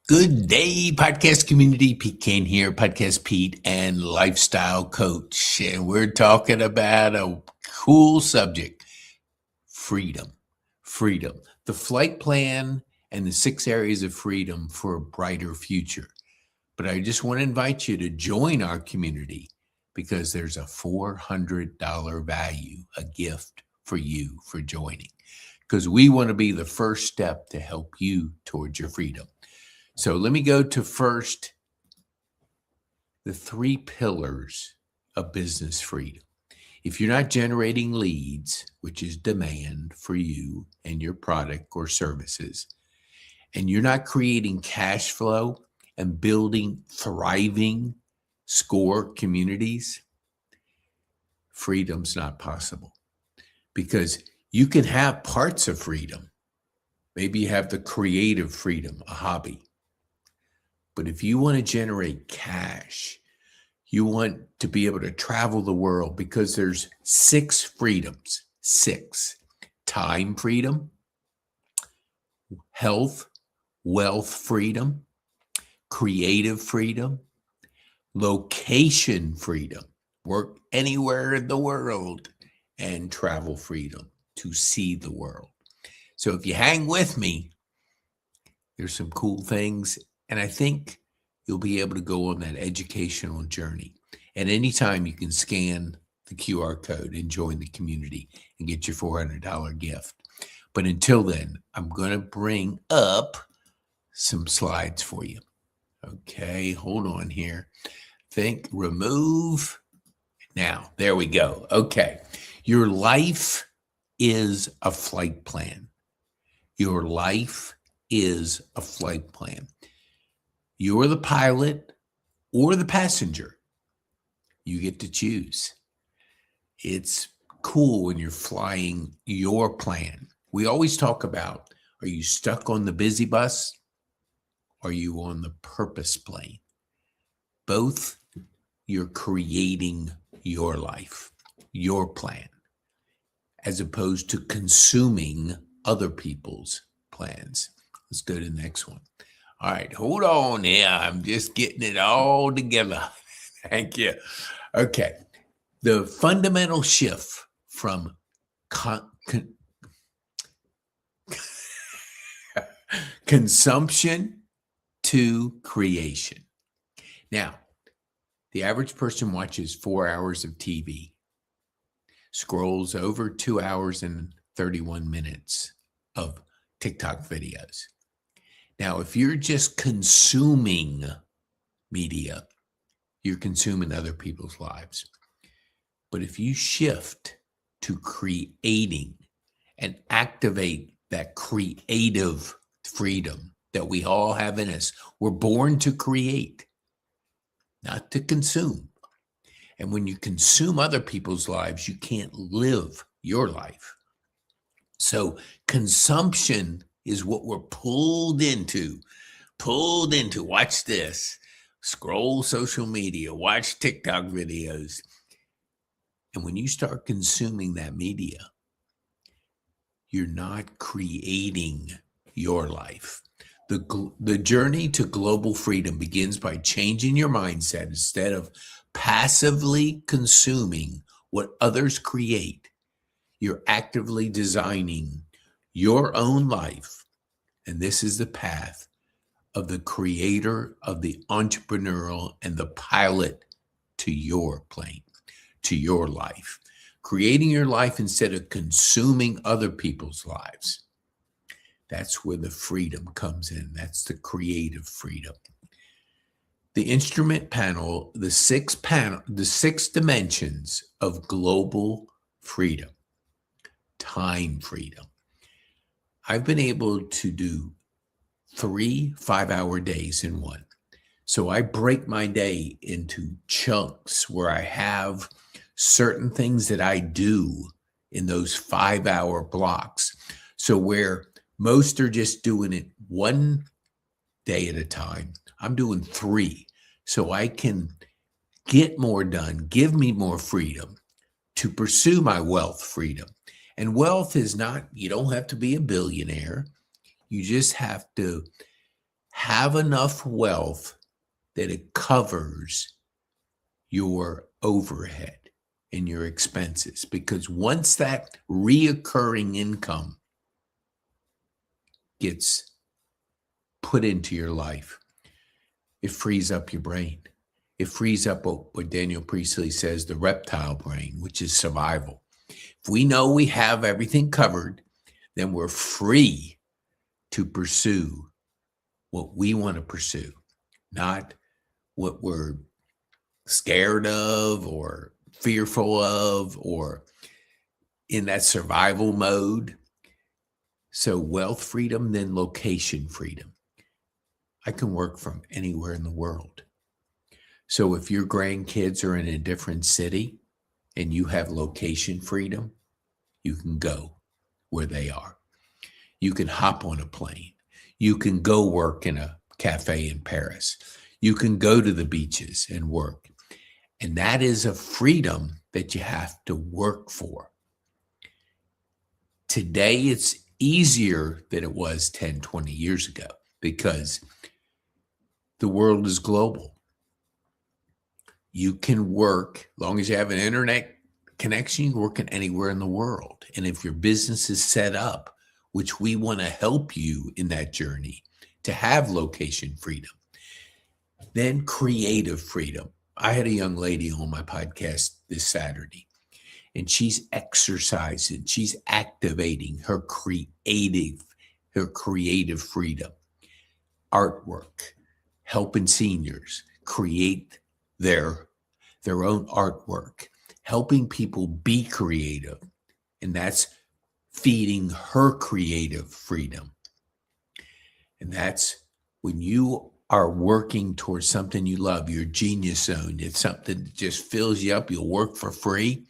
Good day, podcast community. Pete Kane here, Podcast Pete and lifestyle coach. And we're talking about a cool subject, freedom. Freedom. The flight plan and the 6 areas of freedom for a brighter future. But I just want to invite you to join our community because there's a $400 value, a gift for you for joining. Because we want to be the first step to help you towards your freedom. So let me go to first the 3 pillars of business freedom. If you're not generating leads, which is demand for you and your product or services, and you're not creating cash flow and building thriving score communities, freedom's not possible. Because you can have parts of freedom. Maybe you have the creative freedom, a hobby. But if you want to generate cash, you want to be able to travel the world because there's 6 freedoms. 6. Time freedom, health, wealth freedom, creative freedom, location freedom, work anywhere in the world, and travel freedom to see the world. So if you hang with me, there's some cool things. And I think you'll be able to go on that educational journey. At any time, you can scan the QR code and join the community and get your $400 gift. But until then, I'm going to bring up some slides for you. Okay, hold on here. Remove. Now, there we go. Okay, your life is a flight plan. Your life is a flight plan. You're the pilot or the passenger. You get to choose. It's cool when you're flying your plan. We always talk about, are you stuck on the busy bus? Or are you on the purpose plane? Both, you're creating your life, your plan, as opposed to consuming other people's plans. Let's go to the next one. All right, hold on here. I'm just getting it all together. Thank you. Okay. The fundamental shift from consumption to creation. Now, the average person watches 4 hours of TV, scrolls over 2 hours and 31 minutes of TikTok videos. Now, if you're just consuming media, you're consuming other people's lives. But if you shift to creating and activate that creative freedom that we all have in us, we're born to create, not to consume. And when you consume other people's lives, you can't live your life. So consumption is what we're pulled into. Watch this. Scroll social media, watch TikTok videos. And when you start consuming that media, you're not creating your life. The journey to global freedom begins by changing your mindset. Instead of passively consuming what others create, you're actively designing your own life. And this is the path of the creator, of the entrepreneurial, and the pilot to your plane, to your life. Creating your life instead of consuming other people's lives. That's where the freedom comes in. That's the creative freedom. The instrument panel, the 6 dimensions of global freedom. Time freedom. I've been able to do 3 5-hour days in one. So I break my day into chunks where I have certain things that I do in those 5-hour blocks. So where most are just doing it one day at a time, I'm doing 3. So I can get more done, give me more freedom to pursue my wealth freedom. And wealth is not, you don't have to be a billionaire. You just have to have enough wealth that it covers your overhead and your expenses. Because once that reoccurring income gets put into your life, it frees up your brain. It frees up what Daniel Priestley says, the reptile brain, which is survival. If we know we have everything covered, then we're free to pursue what we want to pursue, not what we're scared of or fearful of or in that survival mode. So wealth freedom, then location freedom. I can work from anywhere in the world. So if your grandkids are in a different city and you have location freedom, you can go where they are. You can hop on a plane. You can go work in a cafe in Paris. You can go to the beaches and work. And that is a freedom that you have to work for. Today, it's easier than it was 10, 20 years ago because the world is global. You can work, as long as you have an internet connection, you can work anywhere in the world. And if your business is set up, which we want to help you in that journey to have location freedom, then creative freedom. I had a young lady on my podcast this Saturday, and she's exercising, she's activating her creative freedom. Artwork, helping seniors create their own artwork, helping people be creative, and that's feeding her creative freedom. And that's when you are working towards something you love, your genius zone. It's something that just fills you up. You'll work for free.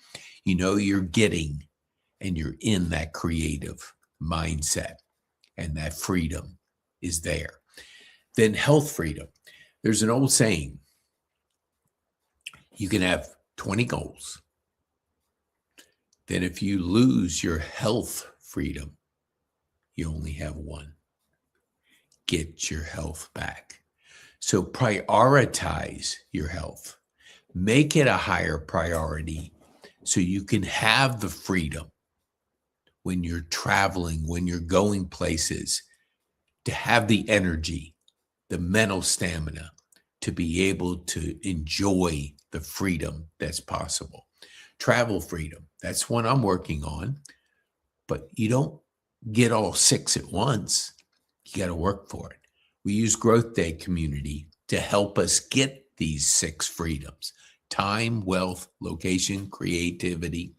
You know you're getting, and you're in that creative mindset, and that freedom is there. Then health freedom. There's an old saying, you can have 20 goals. Then if you lose your health freedom, you only have one. Get your health back. So prioritize your health. Make it a higher priority so you can have the freedom when you're traveling, when you're going places, to have the energy, the mental stamina to be able to enjoy the freedom that's possible. Travel freedom, that's what I'm working on, but you don't get all 6 at once. You got to work for it. We use Growth Day Community to help us get these 6 freedoms: time, wealth, location, creativity,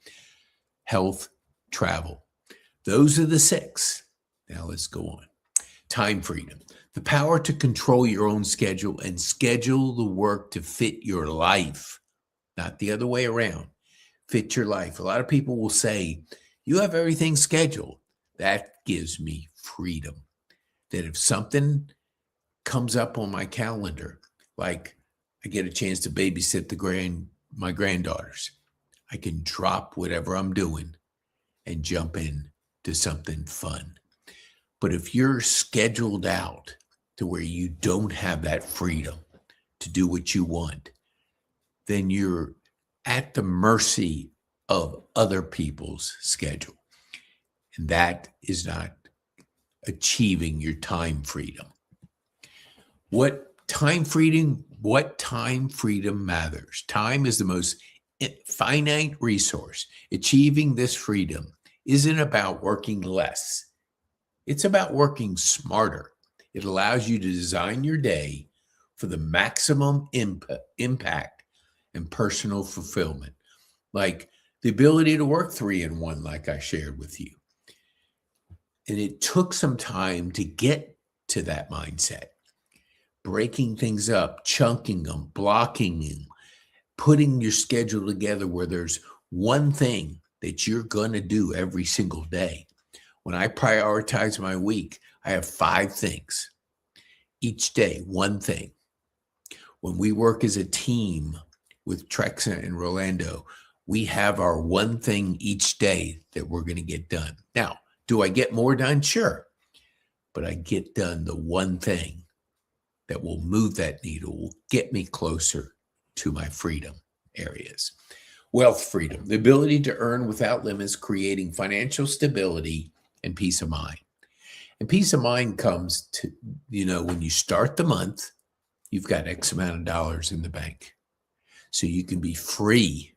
health, travel. Those are the 6. Now let's go on. Time freedom, the power to control your own schedule and schedule the work to fit your life, not the other way around. Fit your life. A lot of people will say, you have everything scheduled. That gives me freedom. That if something comes up on my calendar, like I get a chance to babysit my granddaughters, I can drop whatever I'm doing and jump in to something fun. But if you're scheduled out to where you don't have that freedom to do what you want, then you're at the mercy of other people's schedule. And that is not achieving your time freedom. What time freedom matters. Time is the most finite resource. Achieving this freedom isn't about working less. It's about working smarter. It allows you to design your day for the maximum impact and personal fulfillment, like the ability to work 3 in 1, like I shared with you. And it took some time to get to that mindset, breaking things up, chunking them, blocking them, putting your schedule together where there's one thing that you're going to do every single day. When I prioritize my week, I have 5 things. Each day, one thing. When we work as a team with Trexa and Rolando, we have our one thing each day that we're going to get done. Now, do I get more done? Sure. But I get done the one thing that will move that needle, will get me closer to my freedom areas. Wealth freedom, the ability to earn without limits, creating financial stability and peace of mind. And peace of mind comes to, when you start the month, you've got X amount of dollars in the bank. So you can be free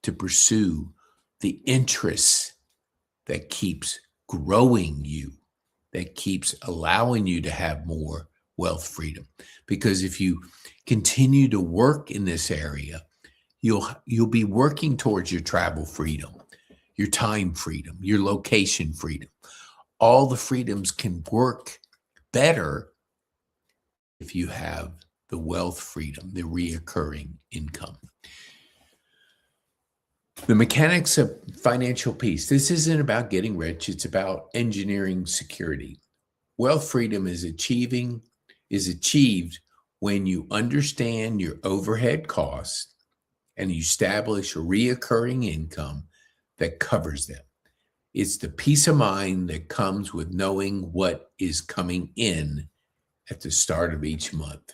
to pursue the interests that keeps growing you, that keeps allowing you to have more wealth freedom. Because if you continue to work in this area, you'll be working towards your travel freedom, your time freedom, your location freedom. All the freedoms can work better if you have the wealth freedom, the reoccurring income. The mechanics of financial peace. This isn't about getting rich. It's about engineering security. Wealth freedom is achieved when you understand your overhead costs and you establish a reoccurring income that covers them. It's the peace of mind that comes with knowing what is coming in at the start of each month.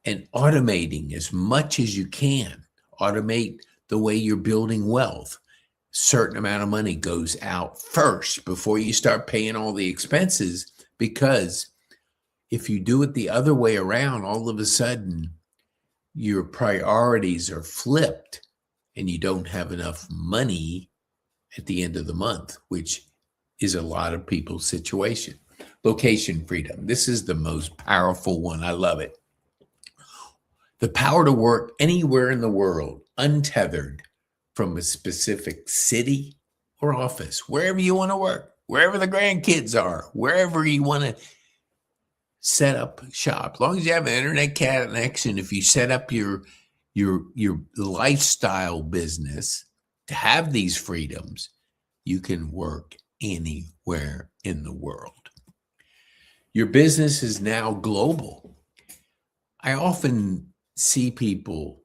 And automating as much as you can. Automate the way you're building wealth. Certain amount of money goes out first before you start paying all the expenses, because if you do it the other way around, all of a sudden your priorities are flipped and you don't have enough money at the end of the month, which is a lot of people's situation. Location freedom. This is the most powerful one. I love it. The power to work anywhere in the world, untethered from a specific city or office, wherever you want to work, wherever the grandkids are, wherever you want to set up shop. As long as you have an internet connection, if you set up your lifestyle business to have these freedoms, you can work anywhere in the world. Your business is now global. I often see people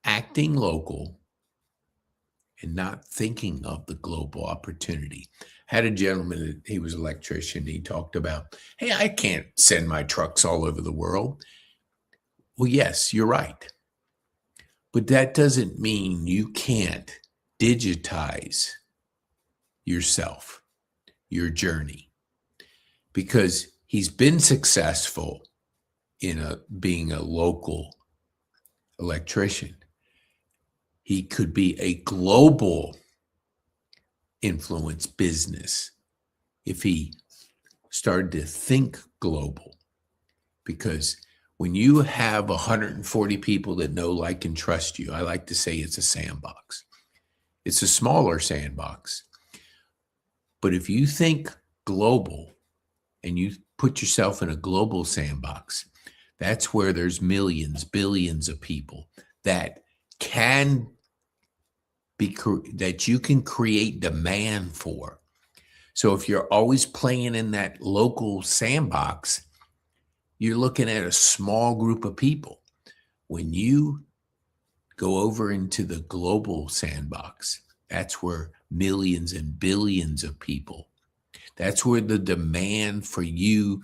acting local and not thinking of the global opportunity. Had a gentleman, he was an electrician, he talked about, hey, I can't send my trucks all over the world. Well, yes, you're right. But that doesn't mean you can't digitize yourself, your journey, because he's been successful in being a local electrician. He could be a global influence business if he started to think global. Because when you have 140 people that know, like, and trust you, I like to say it's a sandbox. It's a smaller sandbox. But if you think global and you put yourself in a global sandbox, that's where there's millions, billions of people that can be, that you can create demand for. So if you're always playing in that local sandbox, you're looking at a small group of people. When you go over into the global sandbox, that's where millions and billions of people, that's where the demand for you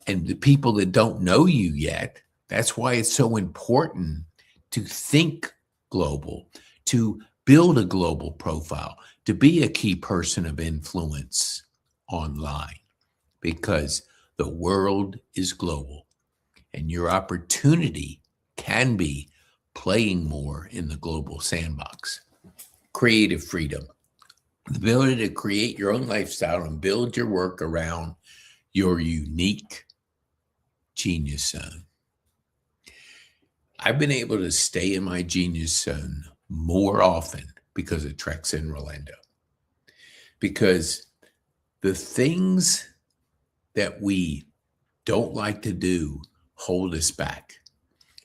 and the people that don't know you yet, that's why it's so important to think global, to build a global profile, to be a key person of influence online, because the world is global and your opportunity can be playing more in the global sandbox. Creative freedom, the ability to create your own lifestyle and build your work around your unique genius zone. I've been able to stay in my genius zone more often because of Treks in Rolando. Because the things that we don't like to do hold us back.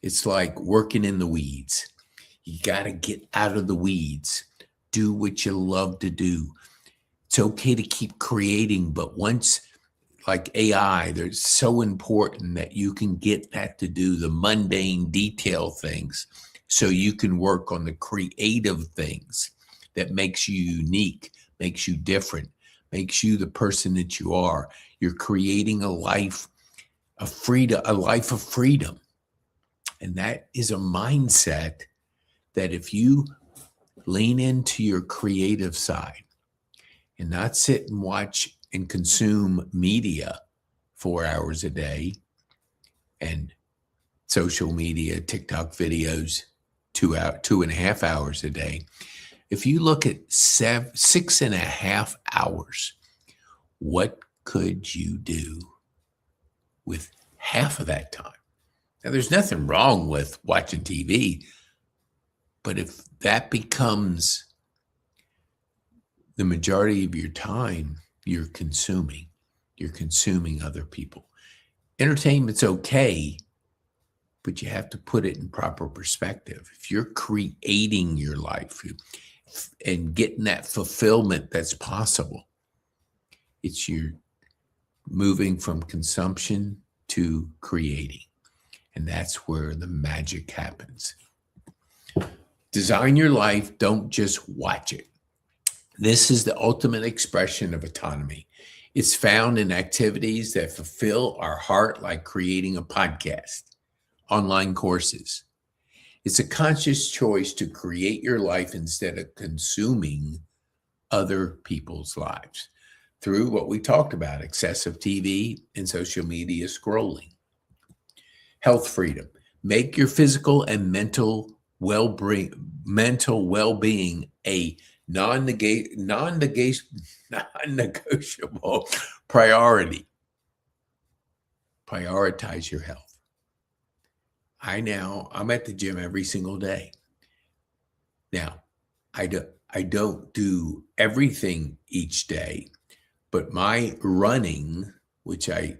It's like working in the weeds. You got to get out of the weeds. Do what you love to do. It's okay to keep creating, but once, like AI, they're so important that you can get that to do the mundane detail things so you can work on the creative things that makes you unique, makes you different, makes you the person that you are. You're creating a life a life of freedom. And that is a mindset that if you lean into your creative side and not sit and watch and consume media 4 hours a day and social media, TikTok videos, 2.5 hours a day. If you look at 6.5 hours, what could you do with half of that time? Now, there's nothing wrong with watching TV, but if that becomes the majority of your time, you're consuming other people. Entertainment's okay, but you have to put it in proper perspective. If you're creating your life and getting that fulfillment that's possible, it's you're moving from consumption to creating. And that's where the magic happens. Design your life, don't just watch it. This is the ultimate expression of autonomy. It's found in activities that fulfill our heart, like creating a podcast, online courses. It's a conscious choice to create your life instead of consuming other people's lives through what we talked about, excessive TV and social media scrolling. Health freedom. Make your physical and mental well-being a non-negotiable priority. Prioritize your health. I'm at the gym every single day. Now, I don't do everything each day, but my running, which I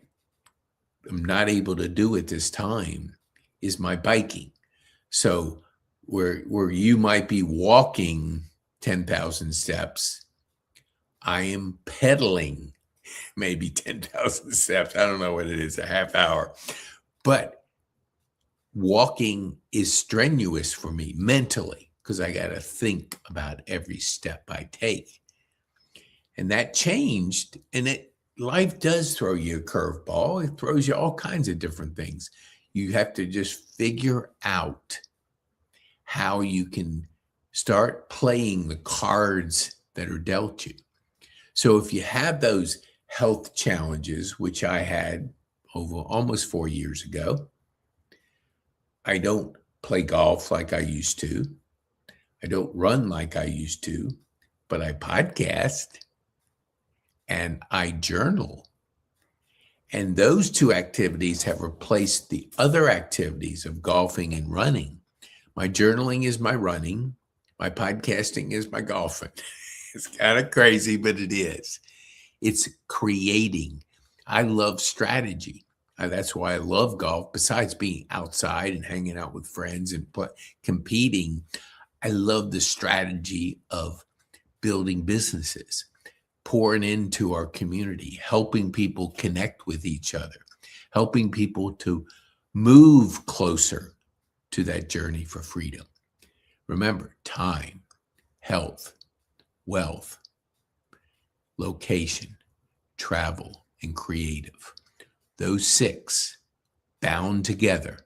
am not able to do at this time, is my biking. So where you might be walking 10,000 steps, I am pedaling maybe 10,000 steps. I don't know what it is, a half hour. But walking is strenuous for me mentally because I got to think about every step I take. And that changed. And life does throw you a curveball. It throws you all kinds of different things. You have to just figure out how you can start playing the cards that are dealt you. So if you have those health challenges, which I had over almost 4 years ago, I don't play golf like I used to. I don't run like I used to, but I podcast and I journal. And those two activities have replaced the other activities of golfing and running. My journaling is my running. My podcasting is my golfing. It's kind of crazy, but it is. It's creating. I love strategy. That's why I love golf. Besides being outside and hanging out with friends and competing, I love the strategy of building businesses, pouring into our community, helping people connect with each other, helping people to move closer to that journey for freedom. Remember, time, health, wealth, location, travel, and creative. Those 6 bound together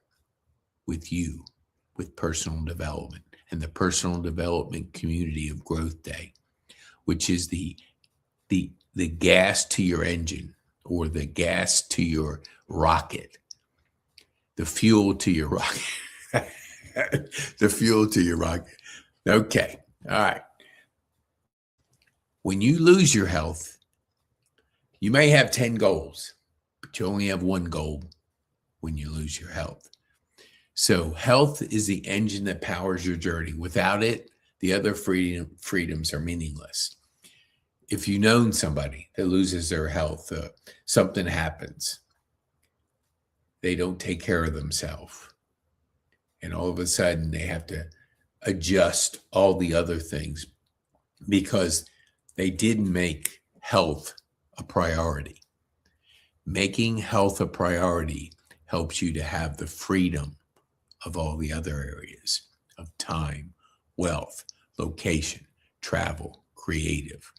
with you, with personal development and the personal development community of Growth Day, which is the gas to your engine or the gas to your rocket, the fuel to your rocket. The fuel to your rocket. Okay. All right. When you lose your health, you may have 10 goals, but you only have one goal when you lose your health. So health is the engine that powers your journey. Without it, the other freedoms are meaningless. If you've known somebody that loses their health, something happens, they don't take care of themselves. And all of a sudden they have to adjust all the other things because they didn't make health a priority. Making health a priority helps you to have the freedom of all the other areas of time, wealth, location, travel, creative.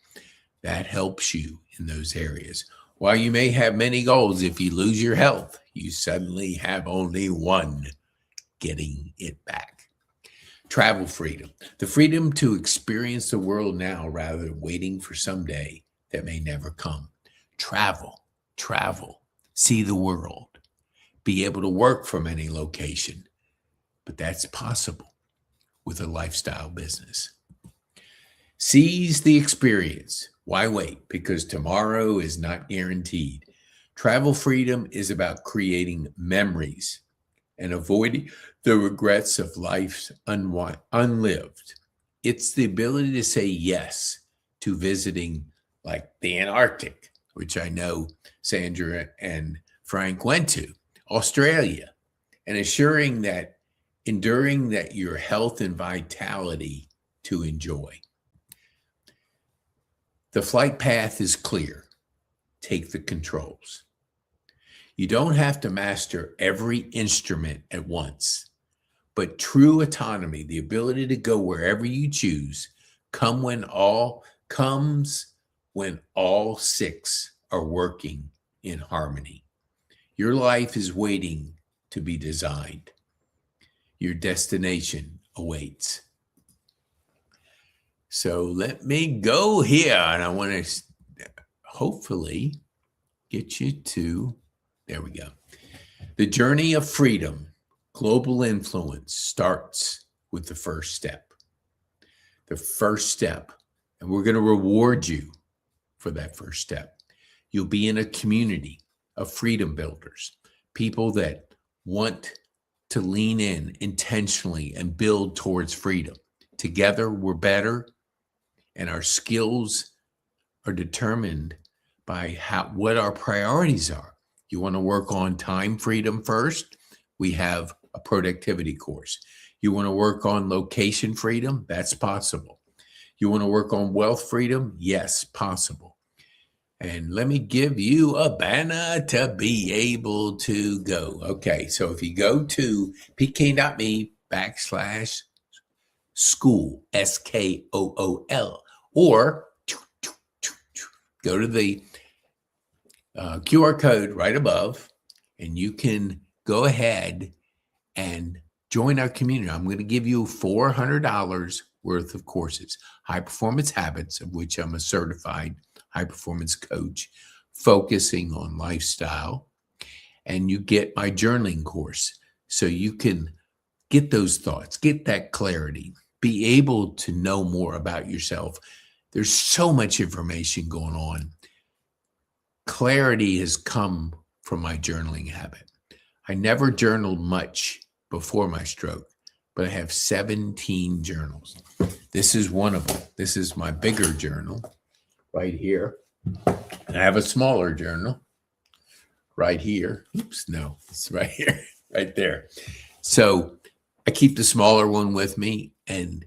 That helps you in those areas. While you may have many goals, if you lose your health, you suddenly have only one: getting it back. Travel freedom, the freedom to experience the world now rather than waiting for someday that may never come. Travel, see the world, be able to work from any location. But that's possible with a lifestyle business. Seize the experience. Why wait? Because tomorrow is not guaranteed. Travel freedom is about creating memories and avoiding the regrets of life's unlived. It's the ability to say yes to visiting like the Antarctic, which I know Sandra and Frank went to, Australia, and enduring that your health and vitality to enjoy. The flight path is clear. Take the controls. You don't have to master every instrument at once, but true autonomy, the ability to go wherever you choose, comes when all six are working in harmony. Your life is waiting to be designed. Your destination awaits. So let me go here, and I want to hopefully get you to, there we go. The journey of freedom, global influence starts with the first step. The first step, and we're going to reward you for that first step. You'll be in a community of freedom builders, people that want to lean in intentionally and build towards freedom. Together, we're better, and our skills are determined by what our priorities are. You want to work on time freedom first? We have a productivity course. You want to work on location freedom? That's possible. You want to work on wealth freedom? Yes, possible. And let me give you a banner to be able to go. Okay, so if you go to pk.me/Skool, Skool, or go to the QR code right above, and you can go ahead and join our community. I'm going to give you $400 worth of courses, high performance habits, of which I'm a certified high performance coach focusing on lifestyle. And you get my journaling course so you can get those thoughts, get that clarity, be able to know more about yourself. There's so much information going on. Clarity has come from my journaling habit. I never journaled much before my stroke, but I have 17 journals. This is one of them. This is my bigger journal right here. And I have a smaller journal right here. Oops, no, it's right here, right there. So I keep the smaller one with me, and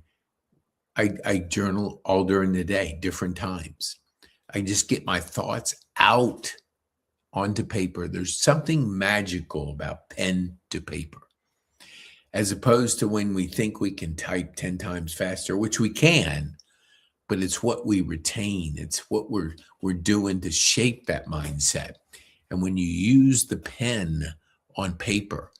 I journal all during the day, different times. I just get my thoughts out onto paper. There's something magical about pen to paper, as opposed to when we think we can type 10 times faster, which we can, but it's what we retain. It's what we're doing to shape that mindset. And when you use the pen on paper,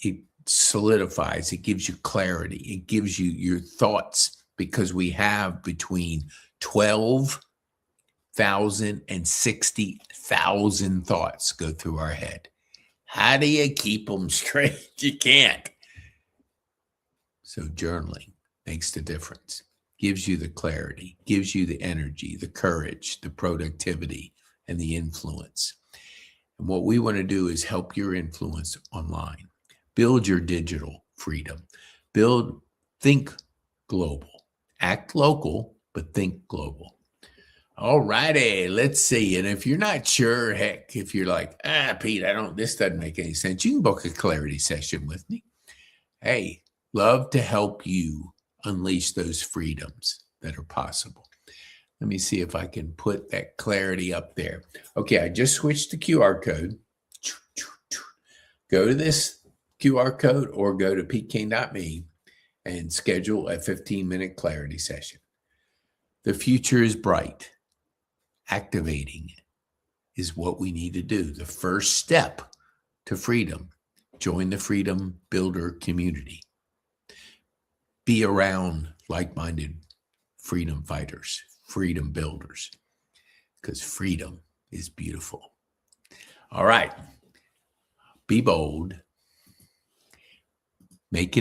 it solidifies, it gives you clarity, it gives you your thoughts, because we have between 12,000 and 60,000 thoughts go through our head. How do you keep them straight? You can't. So journaling makes the difference, gives you the clarity, gives you the energy, the courage, the productivity, and the influence. And what we want to do is help your influence online. Build your digital freedom. Think global. Act local, but think global. All righty, let's see. And if you're not sure, heck, if you're like, Pete, this doesn't make any sense, you can book a clarity session with me. Hey, love to help you unleash those freedoms that are possible. Let me see if I can put that clarity up there. Okay, I just switched the QR code. Go to this QR code or go to pking.me and schedule a 15-minute clarity session. The future is bright. Activating is what we need to do. The first step to freedom. Join the Freedom Builder community. Be around like-minded freedom fighters, freedom builders, because freedom is beautiful. All right. Be bold. Make